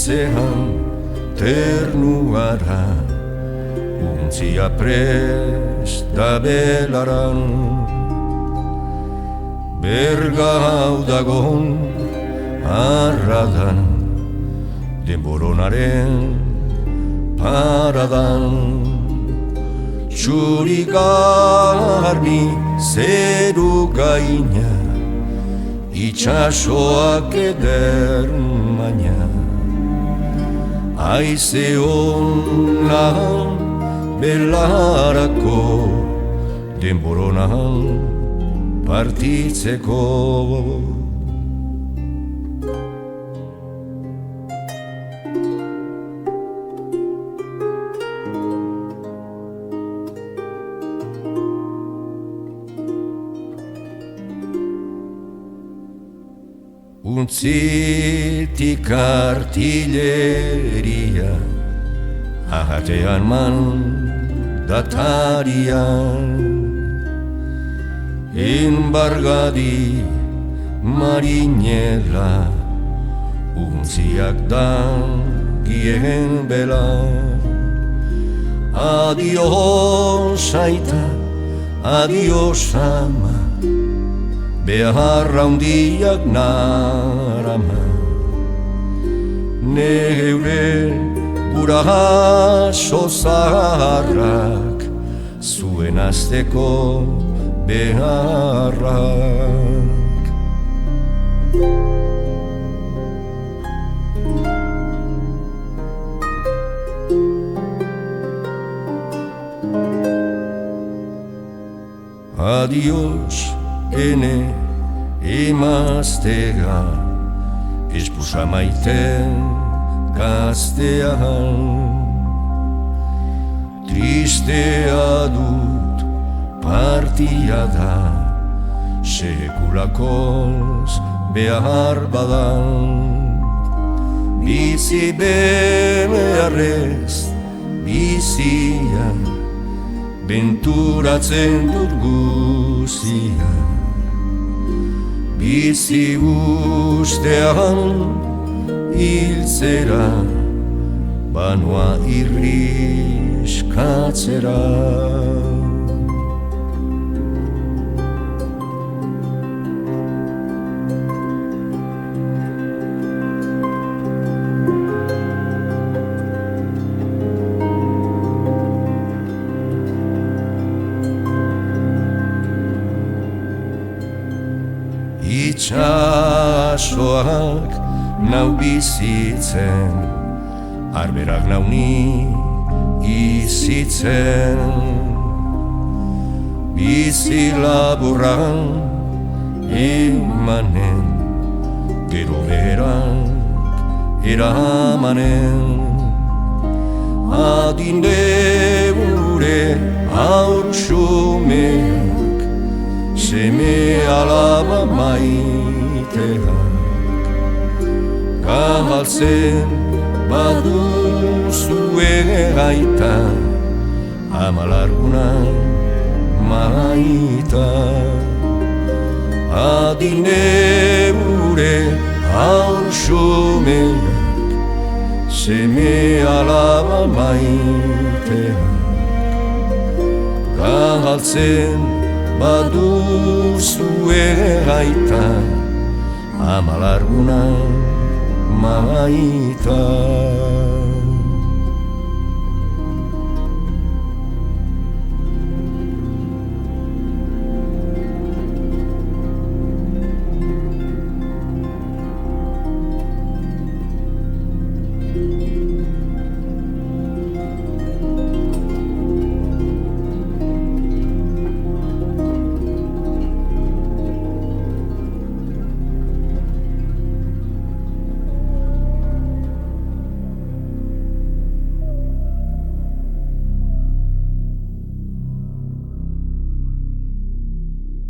hiltzean ternuara, untzia prest da belaran. Berga hau dagon arradan, denboronaren paradan. Txuri garbi zeru gaina, itxasoak eder maina. Aize hona belarako, denboronan partitzeko. Untzitik artilleria, ahatean mandatarian. Enbargadi marinela, untziak dangien bela. Adios aita, adios ama, beharra hundiak narama. Neure guraso zaharrak, zuen azteko beharrak. Adios, ene emaztega, espusa maiten gaztean. Tristea dut partia da, sekulakoz behar badan. Bizi beharrez bizian, benturatzen dut guzia. Bizi ustean hiltzera, banoa irriskatzera. Itxasoak nau bizitzen, arberak nauni izitzen. Bizi laburran emanen, gero berak eramanen. Adinde gure haur xumeak, seme alaba maiteak. Gabaltzen baduzue gaita, ama largunan maita. Adine gure haur xumeak, seme alaba maiteak. Gabaltzen baduzue gaita, ama largunan maita.